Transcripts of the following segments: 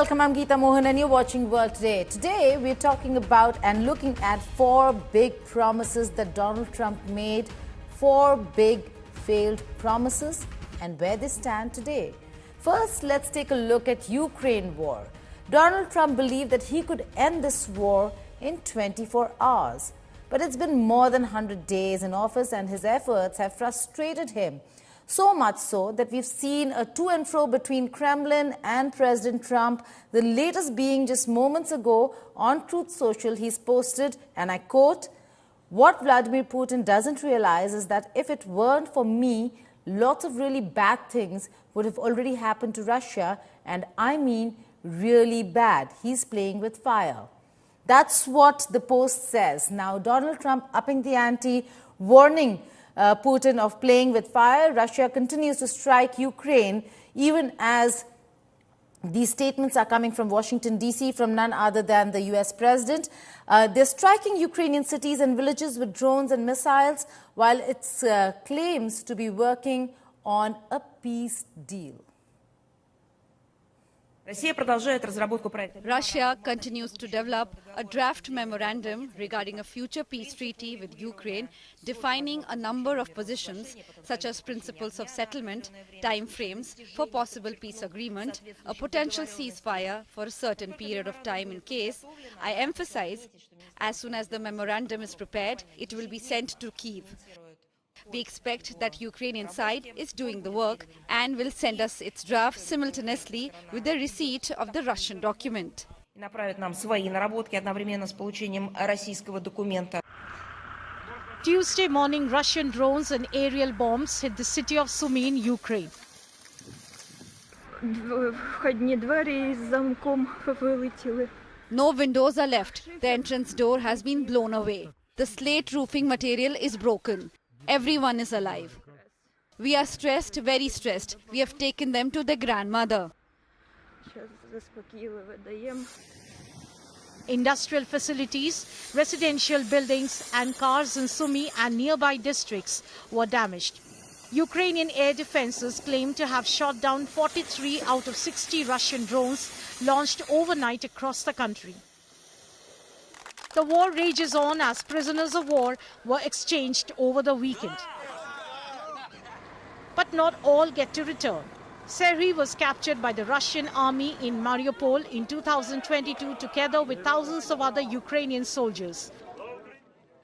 welcome. I'm Geeta Mohan and you're watching World Today. Today we're talking about and looking at 4 big promises that Donald Trump made, 4 big failed promises and where they stand today. First, let's take a look at Ukraine war. Donald Trump believed that he could end this war in 24 hours. But it's been more than 100 days in office and his efforts have frustrated him. So much so that we've seen a to and fro between Kremlin and President Trump, the latest being just moments ago on Truth Social. He's posted, and I quote, "What Vladimir Putin doesn't realize is that if it weren't for me, lots of really bad things would have already happened to Russia, and I mean really bad. He's playing with fire." That's what the post says. Now, Donald Trump upping the ante, warning Putin of playing with fire. Russia continues to strike Ukraine, even as these statements are coming from Washington, D.C., from none other than the U.S. president. They're striking Ukrainian cities and villages with drones and missiles, while it claims to be working on a peace deal. Russia continues to develop a draft memorandum regarding a future peace treaty with Ukraine, defining a number of positions such as principles of settlement, time frames for possible peace agreement, a potential ceasefire for a certain period of time in case. I emphasize, as soon as the memorandum is prepared, it will be sent to Kyiv. We expect that Ukrainian side is doing the work and will send us its draft simultaneously with the receipt of the Russian document. Tuesday morning, Russian drones and aerial bombs hit the city of Sumy in Ukraine. No windows are left. The entrance door has been blown away. The slate roofing material is broken. Everyone is alive. We are stressed, very stressed. We have taken them to their grandmother. Industrial facilities, residential buildings and cars in Sumy and nearby districts were damaged. Ukrainian air defenses claim to have shot down 43 out of 60 Russian drones launched overnight across the country. The war rages on as prisoners of war were exchanged over the weekend. But not all get to return. Serhiy was captured by the Russian army in Mariupol in 2022 together with thousands of other Ukrainian soldiers.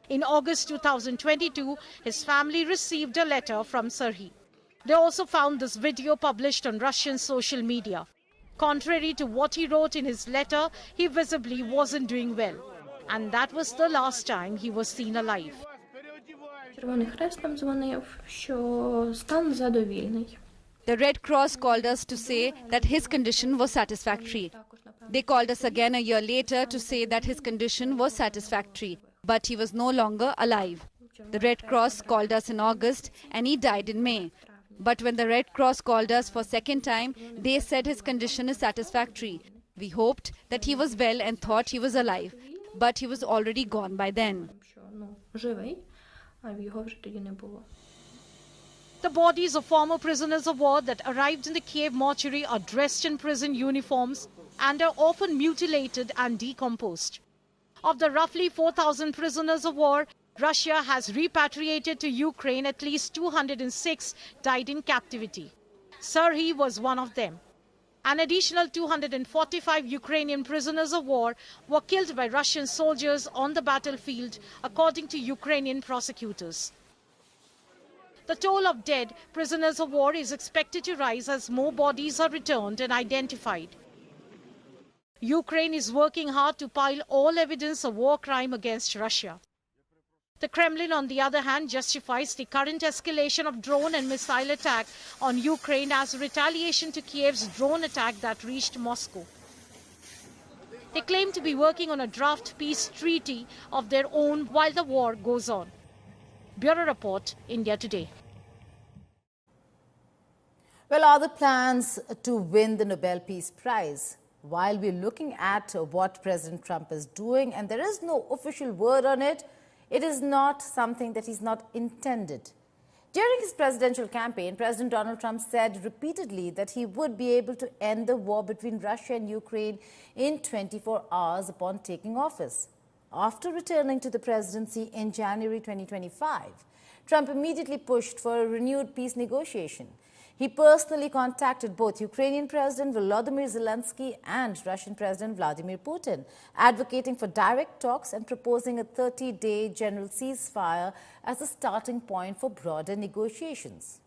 In August 2022, his family received a letter from Serhiy. They also found this video published on Russian social media. Contrary to what he wrote in his letter, he visibly wasn't doing well. And that was the last time he was seen alive. The Red Cross called us to say that his condition was satisfactory. They called us again a year later to say that his condition was satisfactory, but he was no longer alive. The Red Cross called us in August and he died in May. But when the Red Cross called us for a second time, they said his condition is satisfactory. We hoped that he was well and thought he was alive. But he was already gone by then. The bodies of former prisoners of war that arrived in the Kiev mortuary are dressed in prison uniforms and are often mutilated and decomposed. Of the roughly 4,000 prisoners of war, Russia has repatriated to Ukraine at least 206 died in captivity. Serhiy was one of them. An additional 245 Ukrainian prisoners of war were killed by Russian soldiers on the battlefield, according to Ukrainian prosecutors. The toll of dead prisoners of war is expected to rise as more bodies are returned and identified. Ukraine is working hard to pile all evidence of war crime against Russia. The Kremlin, on the other hand, justifies the current escalation of drone and missile attack on Ukraine as retaliation to Kiev's drone attack that reached Moscow. They claim to be working on a draft peace treaty of their own while the war goes on. Bureau Report, India Today. Well, are the plans to win the Nobel Peace Prize? While we're looking at what President Trump is doing, and there is no official word on it, it is not something that he's not intended. During his presidential campaign, President Donald Trump said repeatedly that he would be able to end the war between Russia and Ukraine in 24 hours upon taking office. After returning to the presidency in January 2025, Trump immediately pushed for a renewed peace negotiation. He personally contacted both Ukrainian President Volodymyr Zelensky and Russian President Vladimir Putin, advocating for direct talks and proposing a 30-day general ceasefire as a starting point for broader negotiations.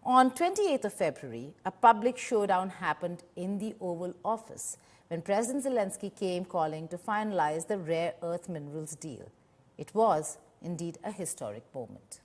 On 28th of February, a public showdown happened in the Oval Office when President Zelensky came calling to finalize the rare earth minerals deal. It was indeed a historic moment.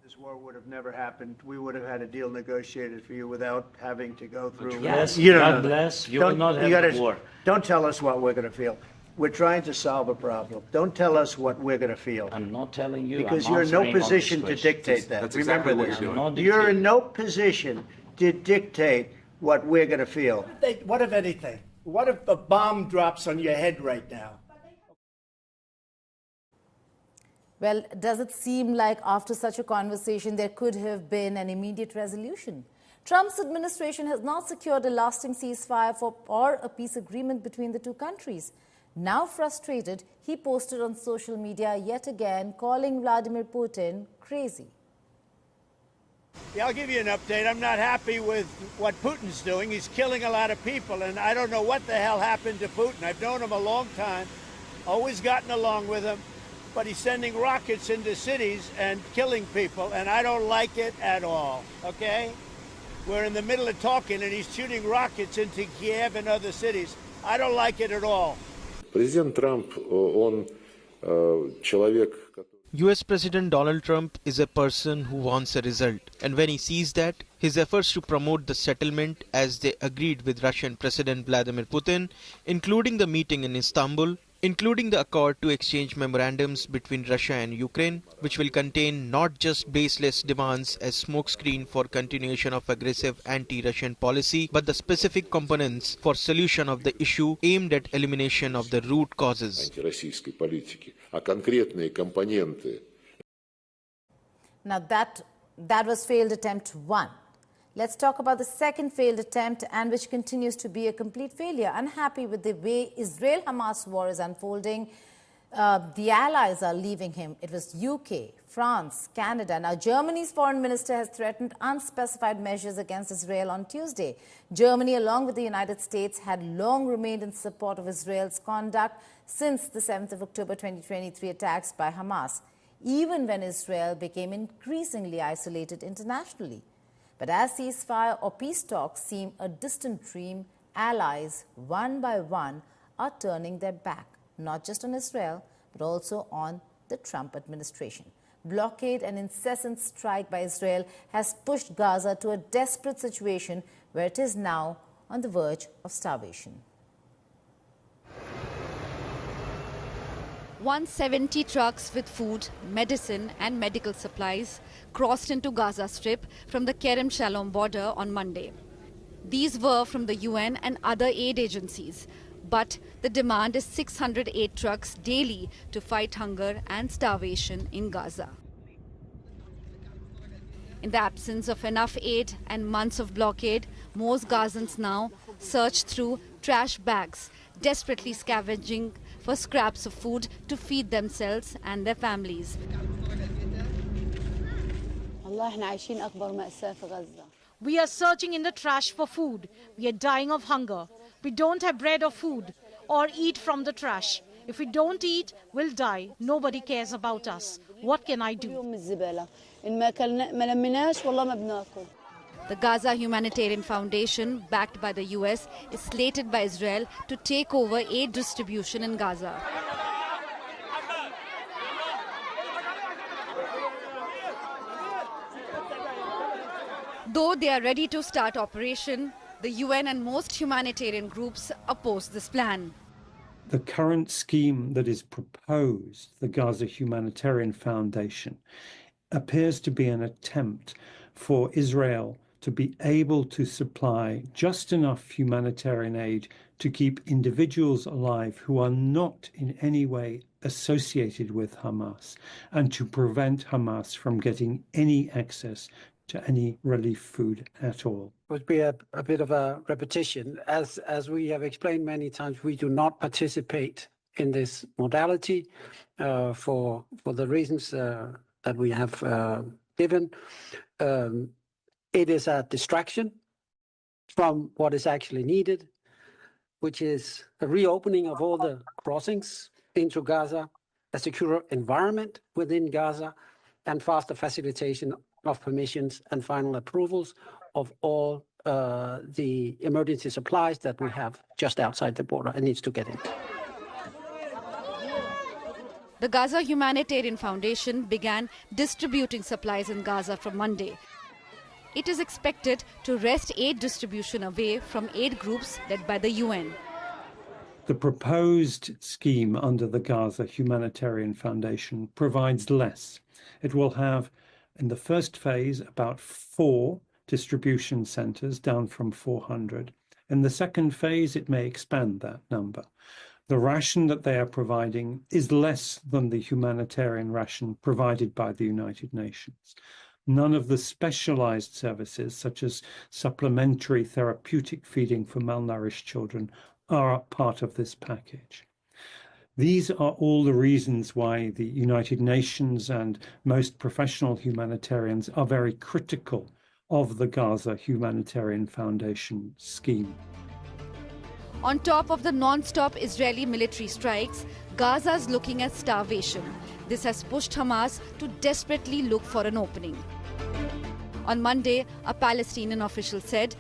This war would have never happened. We would have had a deal negotiated for you without having to go through. Yes, you don't God bless. You will not have a war. Don't tell us what we're going to feel. We're trying to solve a problem. Don't tell us what we're going to feel. I'm not telling you. Because you're in no position to dictate that. That's Remember exactly what this. you're doing. You're in no position to dictate what we're going to feel. What if anything? What if a bomb drops on your head right now? Well, does it seem like after such a conversation there could have been an immediate resolution? Trump's administration has not secured a lasting ceasefire or a peace agreement between the two countries. Now frustrated, he posted on social media yet again calling Vladimir Putin crazy. Yeah, I'll give you an update. I'm not happy with what Putin's doing. He's killing a lot of people, and I don't know what the hell happened to Putin. I've known him a long time, always gotten along with him. But he's sending rockets into cities and killing people, and I don't like it at all, okay? We're in the middle of talking, and he's shooting rockets into Kiev and other cities. I don't like it at all. Президент Трамп, он человек, US President Donald Trump is a person who wants a result, and when he sees that, his efforts to promote the settlement as they agreed with Russian President Vladimir Putin, including the meeting in Istanbul, including the accord to exchange memorandums between Russia and Ukraine, which will contain not just baseless demands as smokescreen for continuation of aggressive anti-Russian policy, but the specific components for solution of the issue aimed at elimination of the root causes. антироссийской политики, а конкретные компоненты. Now that was failed attempt 1. Let's talk about the second failed attempt, and which continues to be a complete failure. Unhappy with the way Israel-Hamas war is unfolding, the allies are leaving him. It was UK, France, Canada. Now, Germany's foreign minister has threatened unspecified measures against Israel on Tuesday. Germany, along with the United States, had long remained in support of Israel's conduct since the 7th of October 2023 attacks by Hamas, even when Israel became increasingly isolated internationally. But as ceasefire or peace talks seem a distant dream, allies, one by one, are turning their back, not just on Israel, but also on the Trump administration. Blockade and incessant strike by Israel has pushed Gaza to a desperate situation where it is now on the verge of starvation. 170 trucks with food, medicine and medical supplies crossed into Gaza Strip from the Kerem Shalom border on Monday. These were from the UN and other aid agencies, but the demand is 608 trucks daily to fight hunger and starvation in Gaza. In the absence of enough aid and months of blockade, most Gazans now search through trash bags, desperately scavenging for scraps of food to feed themselves and their families. We are searching in the trash for food. We are dying of hunger. We don't have bread or food or eat from the trash. If we don't eat, we'll die. Nobody cares about us. What can I do? The Gaza Humanitarian Foundation, backed by the US, is slated by Israel to take over aid distribution in Gaza. Though they are ready to start operation, the UN and most humanitarian groups oppose this plan. The current scheme that is proposed, the Gaza Humanitarian Foundation, appears to be an attempt for Israel to be able to supply just enough humanitarian aid to keep individuals alive who are not in any way associated with Hamas, and to prevent Hamas from getting any access to any relief food at all. Would be a bit of a repetition. As we have explained many times, we do not participate in this modality for the reasons that we have given. It is a distraction from what is actually needed, which is a reopening of all the crossings into Gaza, a secure environment within Gaza, and faster facilitation of permissions and final approvals of all the emergency supplies that we have just outside the border and needs to get in. The Gaza Humanitarian Foundation began distributing supplies in Gaza from Monday. It is expected to wrest aid distribution away from aid groups led by the UN. The proposed scheme under the Gaza Humanitarian Foundation provides less. It will have, in the first phase, about 4 distribution centres, down from 400. In the second phase, it may expand that number. The ration that they are providing is less than the humanitarian ration provided by the United Nations. None of the specialized services, such as supplementary therapeutic feeding for malnourished children, are part of this package. These are all the reasons why the United Nations and most professional humanitarians are very critical of the Gaza Humanitarian Foundation scheme. On top of the non-stop Israeli military strikes, Gaza is looking at starvation. This has pushed Hamas to desperately look for an opening. On Monday, a Palestinian official said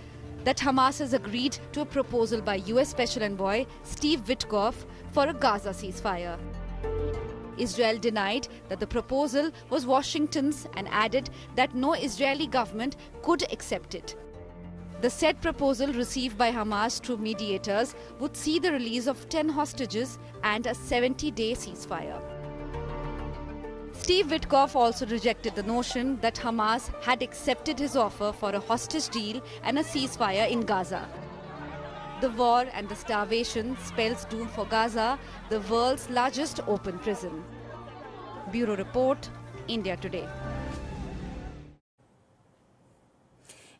that Hamas has agreed to a proposal by US Special Envoy Steve Witkoff for a Gaza ceasefire. Israel denied that the proposal was Washington's and added that no Israeli government could accept it. The said proposal received by Hamas through mediators would see the release of 10 hostages and a 70-day ceasefire. Steve Witkoff also rejected the notion that Hamas had accepted his offer for a hostage deal and a ceasefire in Gaza. The war and the starvation spells doom for Gaza, the world's largest open prison. Bureau Report, India Today.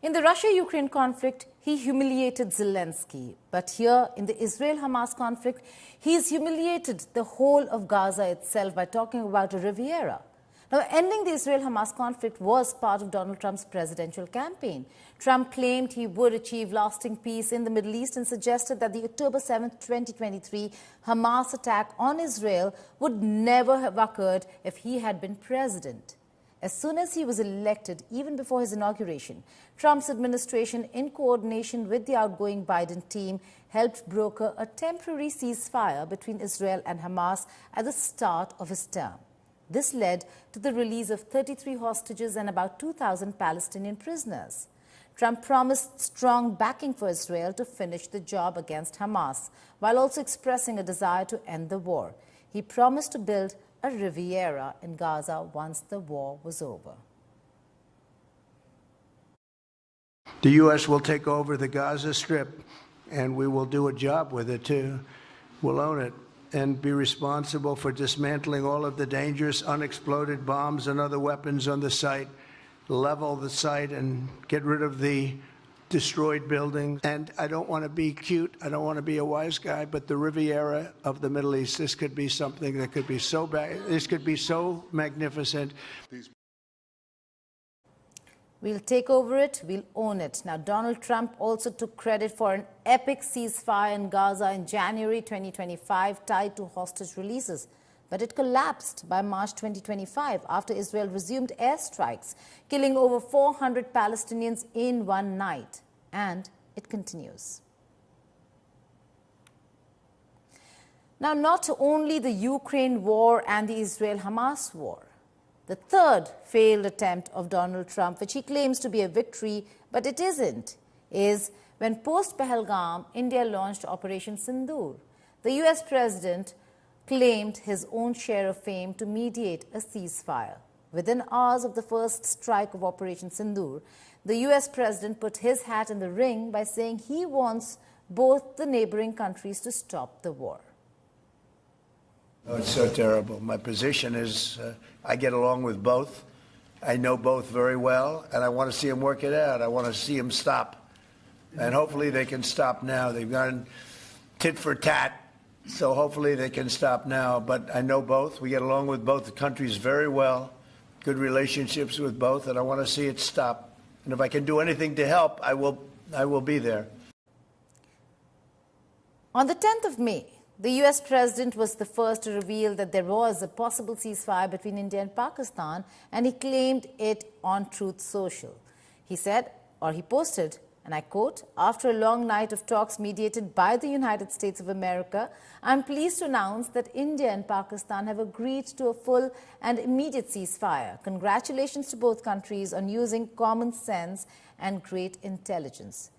In the Russia-Ukraine conflict, he humiliated Zelensky. But here, in the Israel-Hamas conflict, he's humiliated the whole of Gaza itself by talking about a Riviera. Now, ending the Israel-Hamas conflict was part of Donald Trump's presidential campaign. Trump claimed he would achieve lasting peace in the Middle East and suggested that the October 7, 2023 Hamas attack on Israel would never have occurred if he had been president. As soon as he was elected, even before his inauguration, Trump's administration, in coordination with the outgoing Biden team, helped broker a temporary ceasefire between Israel and Hamas at the start of his term. This led to the release of 33 hostages and about 2,000 Palestinian prisoners. Trump promised strong backing for Israel to finish the job against Hamas, while also expressing a desire to end the war. He promised to build a Riviera in Gaza once the war was over. The U.S. will take over the Gaza Strip, and we will do a job with it, too. We'll own it and be responsible for dismantling all of the dangerous unexploded bombs and other weapons on the site, level the site, and get rid of the destroyed buildings. And I don't want to be cute, I don't want to be a wise guy, but the Riviera of the Middle East, this could be something that could be so bad, this could be so magnificent. We'll take over it, we'll own it. Now, Donald Trump also took credit for an epic ceasefire in Gaza in January 2025 tied to hostage releases. But it collapsed by March 2025 after Israel resumed airstrikes, killing over 400 Palestinians in one night. And it continues. Now, not only the Ukraine war and the Israel-Hamas war, the third failed attempt of Donald Trump, which he claims to be a victory, but it isn't, is when post-Pahalgam, India launched Operation Sindhu. The US president claimed his own share of fame to mediate a ceasefire. Within hours of the first strike of Operation Sindhu, the US president put his hat in the ring by saying he wants both the neighboring countries to stop the war. Oh, it's so terrible. My position is I get along with both. I know both very well, and I want to see them work it out. I want to see them stop. And hopefully they can stop now. They've gone tit for tat, so hopefully they can stop now. But I know both. We get along with both the countries very well, good relationships with both, and I want to see it stop. And if I can do anything to help, I will be there. On the 10th of May, the US president was the first to reveal that there was a possible ceasefire between India and Pakistan, and he claimed it on Truth Social. He said, or he posted, and I quote, "After a long night of talks mediated by the United States of America, I'm pleased to announce that India and Pakistan have agreed to a full and immediate ceasefire. Congratulations to both countries on using common sense and great intelligence."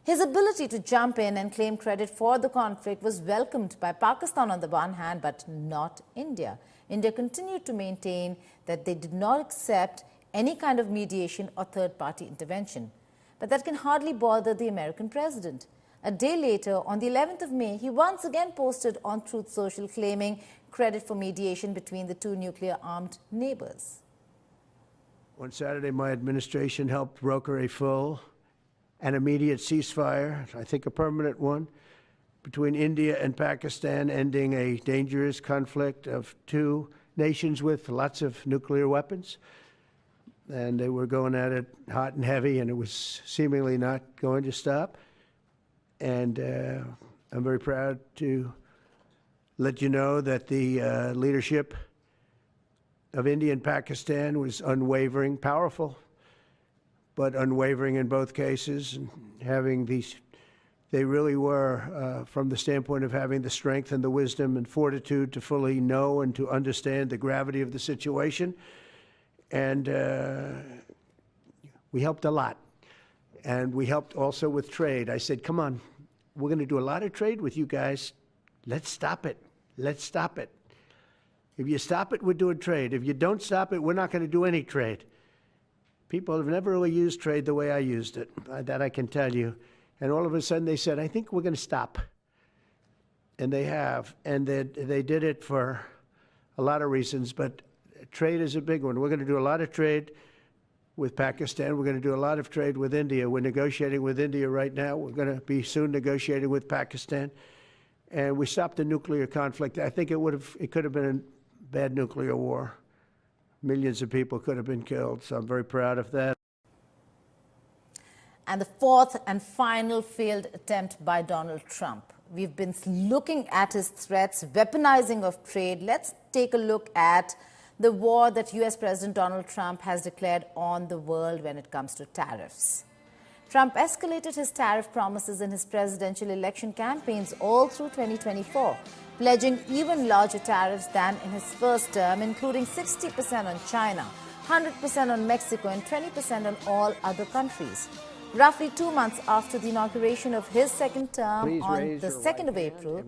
His ability to jump in and claim credit for the conflict was welcomed by Pakistan on the one hand, but not India. India continued to maintain that they did not accept any kind of mediation or third-party intervention. But that can hardly bother the American president. A day later, on the 11th of May, he once again posted on Truth Social claiming credit for mediation between the two nuclear-armed neighbors. On Saturday, my administration helped broker a full and immediate ceasefire, I think a permanent one, between India and Pakistan, ending a dangerous conflict of two nations with lots of nuclear weapons. And they were going at it hot and heavy, and it was seemingly not going to stop. And I'm very proud to let you know that the leadership of India and Pakistan was unwavering, powerful, but unwavering in both cases, and having these, they really were, from the standpoint of having the strength and the wisdom and fortitude to fully know and to understand the gravity of the situation. And we helped a lot. And we helped also with trade. I said, come on, we're going to do a lot of trade with you guys. Let's stop it. Let's stop it. If you stop it, we're doing trade. If you don't stop it, we're not going to do any trade. People have never really used trade the way I used it, that I can tell you. And all of a sudden they said, I think we're going to stop. And they have. And they did it for a lot of reasons, but trade is a big one. We're going to do a lot of trade with Pakistan. We're going to do a lot of trade with India. We're negotiating with India right now. We're going to be soon negotiating with Pakistan. And we stopped the nuclear conflict. I think it could have been a bad nuclear war. Millions of people could have been killed, so I'm very proud of that. And the fourth and final failed attempt by Donald Trump. We've been looking at his threats, weaponizing of trade. Let's take a look at the war that US President Donald Trump has declared on the world when it comes to tariffs. Trump escalated his tariff promises in his presidential election campaigns all through 2024, pledging even larger tariffs than in his first term, including 60% on China, 100% on Mexico, and 20% on all other countries. Roughly 2 months after the inauguration of his second term on the 2nd of April,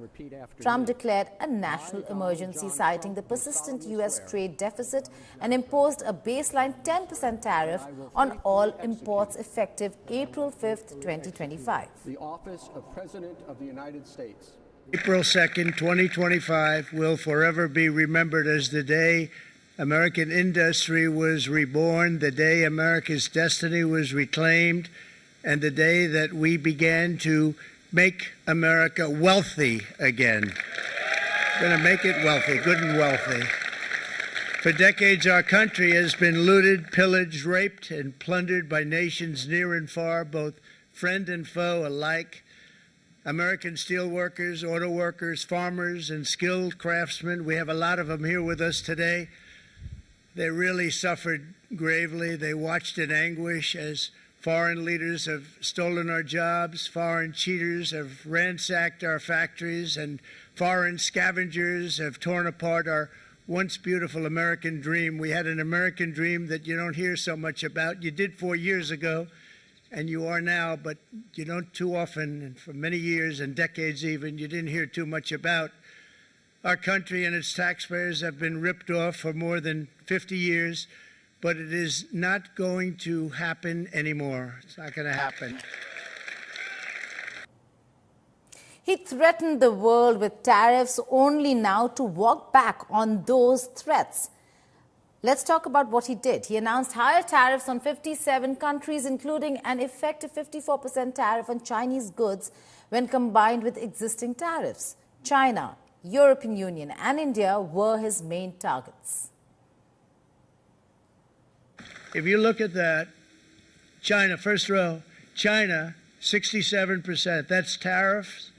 Trump declared a national emergency, citing the persistent U.S. trade deficit, and imposed a baseline 10% tariff on all imports effective April 5th, 2025. The office of President of the United States. April 2nd, 2025 will forever be remembered as the day American industry was reborn, the day America's destiny was reclaimed, and the day that we began to make America wealthy again. We're going to make it wealthy, good and wealthy. For decades, our country has been looted, pillaged, raped, and plundered by nations near and far, both friend and foe alike. American steel workers, auto workers, farmers, and skilled craftsmen, we have a lot of them here with us today. They really suffered gravely. They watched in anguish as foreign leaders have stolen our jobs, foreign cheaters have ransacked our factories, and foreign scavengers have torn apart our once beautiful American dream. We had an American dream that you don't hear so much about. You did 4 years ago, and you are now, but you don't too often, and for many years and decades even, you didn't hear too much about. Our country and its taxpayers have been ripped off for more than 50 years. but it is not going to happen anymore. It's not going to happen. He threatened the world with tariffs only now to walk back on those threats. Let's talk about what he did. He announced higher tariffs on 57 countries, including an effective 54% tariff on Chinese goods when combined with existing tariffs. China, European Union and India were his main targets. If you look at that, China, first row, China, 67%. That's tariffs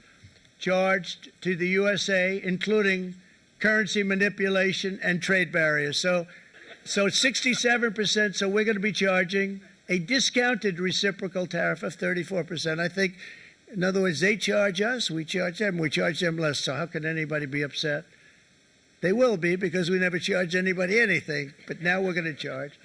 charged to the USA, including currency manipulation and trade barriers. So it's 67%, so we're going to be charging a discounted reciprocal tariff of 34%. I think, in other words, they charge us, we charge them less. So how can anybody be upset? They will be, because we never charge anybody anything, but now we're going to charge.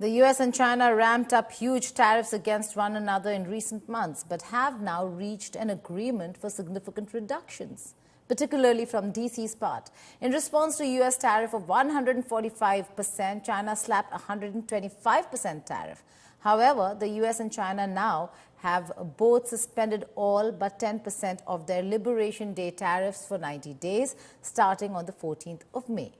The US and China ramped up huge tariffs against one another in recent months, but have now reached an agreement for significant reductions, particularly from DC's part. In response to US tariff of 145%, China slapped a 125% tariff. However, the US and China now have both suspended all but 10% of their Liberation Day tariffs for 90 days, starting on the 14th of May.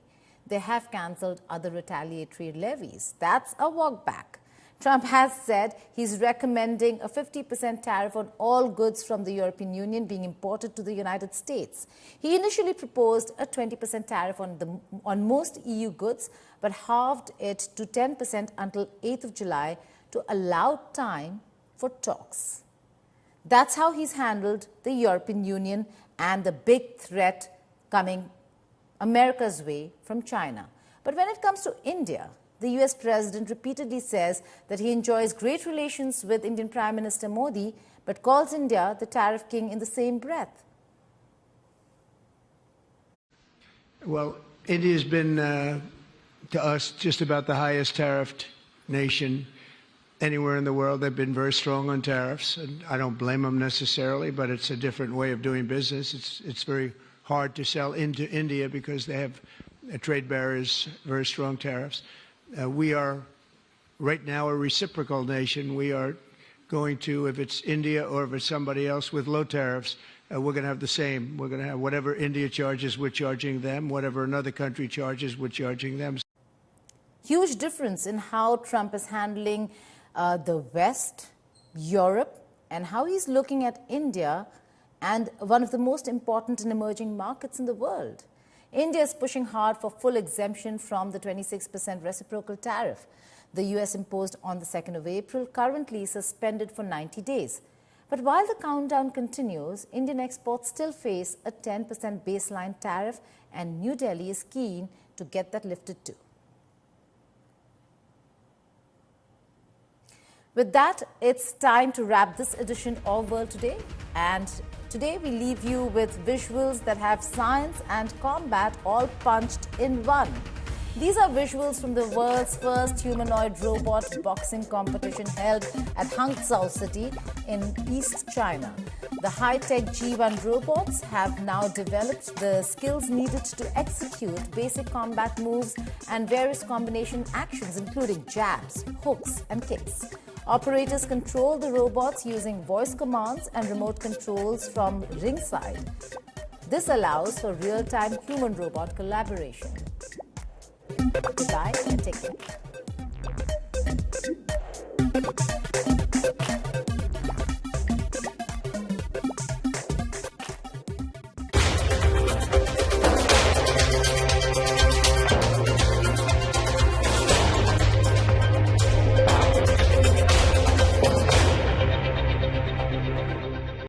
They have cancelled other retaliatory levies. That's a walk back. Trump has said he's recommending a 50% tariff on all goods from the European Union being imported to the United States. He initially proposed a 20% tariff on most EU goods, but halved it to 10% until 8th of July to allow time for talks. That's how he's handled the European Union and the big threat coming America's way from China. But when it comes to India, the US president repeatedly says that he enjoys great relations with Indian Prime Minister Modi, but calls India the tariff king in the same breath. Well, India's been, to us, just about the highest tariffed nation anywhere in the world. They've been very strong on tariffs, and I don't blame them necessarily, but it's a different way of doing business. It's very hard to sell into India because they have trade barriers, very strong tariffs. We are right now a reciprocal nation. We are going to, if it's India or if it's somebody else with low tariffs, we're going to have the same. We're going to have whatever India charges, we're charging them. Whatever another country charges, we're charging them. Huge difference in how Trump is handling the West, Europe, and how he's looking at India and one of the most important and emerging markets in the world. India is pushing hard for full exemption from the 26% reciprocal tariff the US imposed on the 2nd of April, currently suspended for 90 days. But while the countdown continues, Indian exports still face a 10% baseline tariff, and New Delhi is keen to get that lifted too. With that, it's time to wrap this edition of World Today. And today we leave you with visuals that have science and combat all punched in one. These are visuals from the world's first humanoid robot boxing competition held at Hangzhou City in East China. The high-tech G1 robots have now developed the skills needed to execute basic combat moves and various combination actions, including jabs, hooks, and kicks. Operators control the robots using voice commands and remote controls from ringside. This allows for real-time human-robot collaboration. Goodbye and take care.